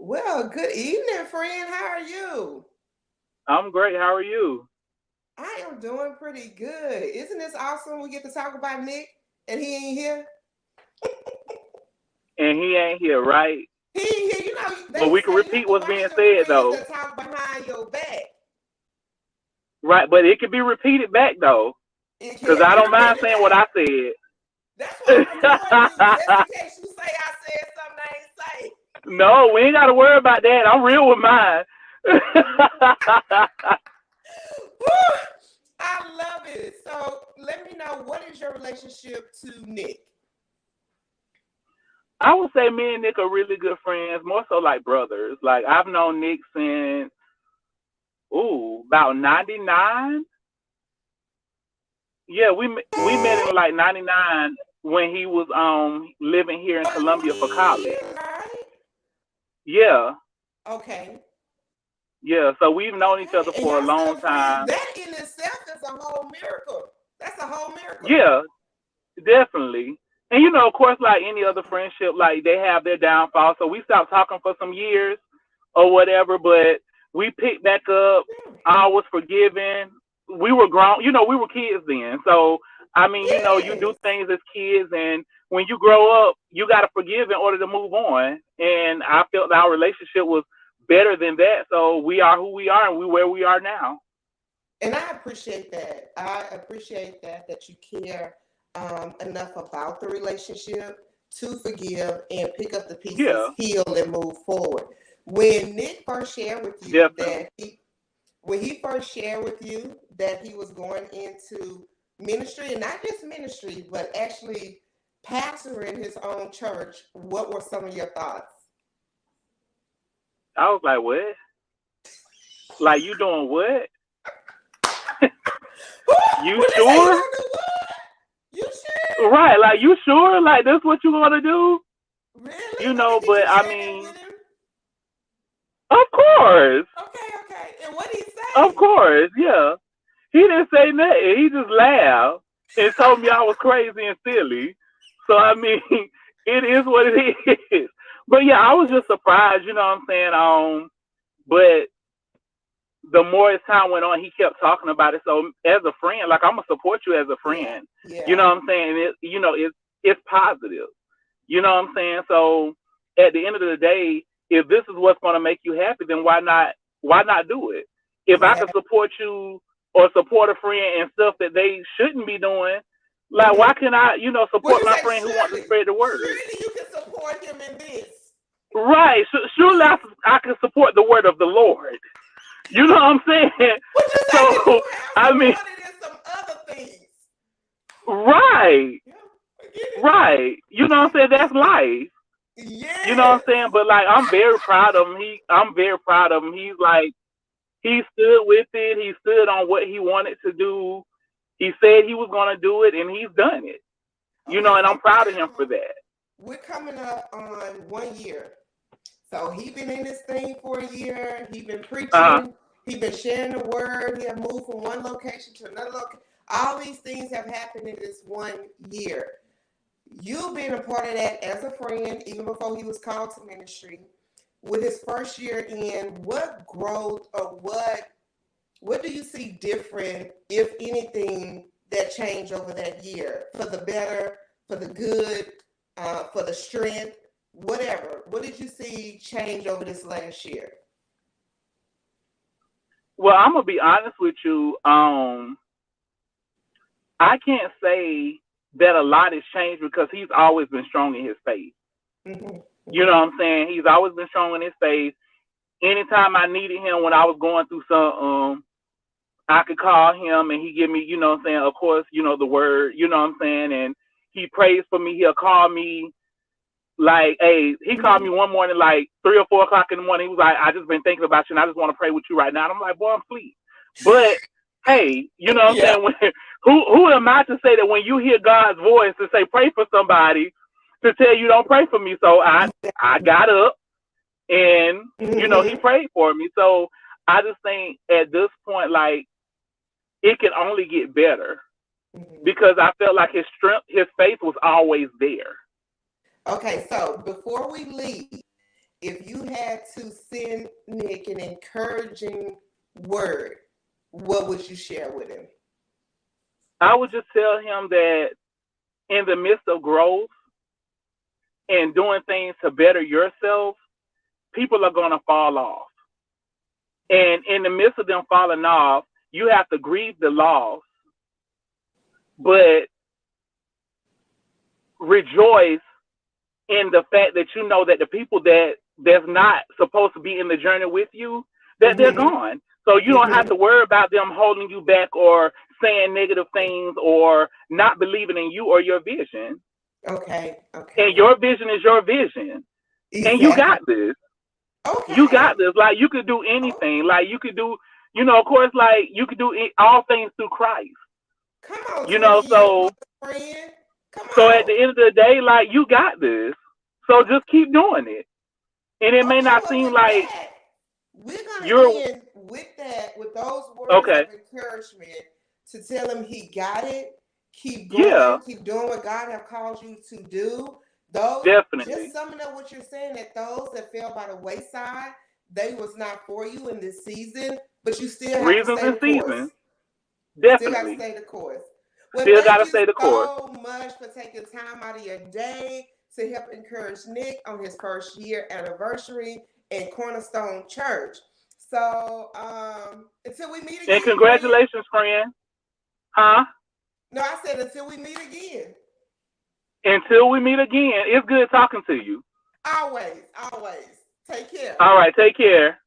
Well, good evening, friend. How are you? I'm great. How are you? I am doing pretty good. Isn't this awesome? We get to talk about Nick and he ain't here. And he ain't here, right? He ain't here. You know, But they we can say you have repeat to what's watch being your said, friends though. that talk behind your back. Right, but it can be repeated back, though. It Because can I be don't mind repeated saying what I back. said. That's why I'm recording you, just in case you say I said something I ain't say. No, we ain't got to worry about that. I'm real with mine. Woo! I love it. So let me know, what is your relationship to Nick? I would say me and Nick are really good friends, more so like brothers. Like, I've known Nick since, about 99. Yeah, we met in like 99 when he was living here in Columbia for college. Right? Yeah, Okay. yeah. So we've known each Okay. other And for a y'all long still friends. time. That in itself is a whole miracle. That's a whole miracle. Yeah, definitely. And of course, like any other friendship, like they have their downfall. So we stopped talking for some years or whatever, but we picked back up. I was forgiven. We were grown, we were kids then. So I mean, you do Yes. things as kids, and when you grow up, you got to forgive in order to move on. And I felt our relationship was better than that. So we are who we are, and we where we are now. And I appreciate that. I appreciate that you care enough about the relationship to forgive and pick up the pieces, Yeah, heal, and move forward. When Nick first shared with you definitely. that when he first shared with you that he was going into ministry, and not just ministry, but actually pastoring his own church, what were some of your thoughts? I was like, what? Like, you doing what? You What you say? You sure? gonna do what? You sure? Right, like you sure? Like that's what you gonna do? Really? Okay, did But you I share that mean, with him? of course. Okay, okay. And what did he Of say? course, yeah. He didn't say nothing. He just laughed and told me I was crazy and silly. So I mean, it is what it is. But yeah, I was just surprised, you know what I'm saying? But the more as time went on, he kept talking about it. So as a friend, like I'm gonna support you as a Yeah, friend. You know yeah. what I'm saying? It's positive. You know what I'm saying? So at the end of the day, if this is what's gonna make you happy, then why not do it? If I Yeah. could support you or support a friend and stuff that they shouldn't be doing, like Hmm. why can I, Well, support you my say friend who wants to surely, spread the word? surely you can support him in this. Right. Surely I can support the word of the Lord. You know what I'm saying? What you say that So you have I mean, supported in some other things? right, Yeah, I get it. right. You know what I'm saying? That's life. You know what I'm Yes. saying? But like I'm very proud of him. I'm very proud of him. He's like he stood with it. He stood on what he wanted to do. He said he was gonna do it and he's done it. Okay, And I'm so proud of him for now that. we're coming up on 1 year. So he been in this thing for a year. He been Uh preaching. He been sharing the word. He have moved from one location to another location. All these things have happened in this 1 year. You've been a part of that as a friend, even before he was called to ministry. With his first year in, what growth or what do you see different, if anything, that changed over that year for the better, for the good, for the strength, whatever? What did you see change over this last year? well, I'm gonna be honest with you. I can't say that a lot has changed because he's always been strong in his faith. Mm-hmm, You mm-hmm. know what I'm saying? He's always been strong in his faith. Anytime I needed him when I was going through something, I could call him and he give me, you know what I'm saying, of course, the word, you know what I'm saying, and he prays for me. He'll call me like, hey, he called me Mm-hmm. one morning like 3 or 4 o'clock in the morning. He was like, I just been thinking about you and I just want to pray with you right now. And I'm like, boy, I'm asleep. But hey, you know what I'm Yeah. saying? When, who am I to say that when you hear God's voice to say pray for somebody to tell you don't pray for me? So I got up and he Mm-hmm. prayed for me. So I just think at this point, like it can only get better Mm-hmm. because I felt like his strength, his faith was always there. Okay, so before we leave, if you had to send Nick an encouraging word, what would you share with him? I would just tell him that in the midst of growth and doing things to better yourself, people are going to fall off. And in the midst of them falling off, you have to grieve the loss, but rejoice in the fact that you know that the people that's not supposed to be in the journey with you, that they're gone. So you don't have to worry about them holding you back or saying negative things or not believing in you or your vision. Okay. And your vision is your vision. Exactly. And you got this. Okay. You got this. Like, you could do anything. Like, you could do, of course, like, you could do all things through Christ. Come on, so friend. Come on. So at the end of the day, like, you got this. So just keep doing it. And it may not seem like we're gonna end with those words of encouragement to tell him he got it. Keep going. Keep doing what God have called you to do. Definitely. Just summing up what you're saying, that those that fell by the wayside, they was not for you in this season, but you still have to stay the course. Definitely. Still got to stay the course. Well, still got to stay the course. Thank you so much for taking time out of your day to help encourage Nick on his first year anniversary in Cornerstone Church. So until we meet again. And congratulations, friend. Huh? No, I said until we meet again. Until we meet again. It's good talking to you. Always. Take care. All right, take care.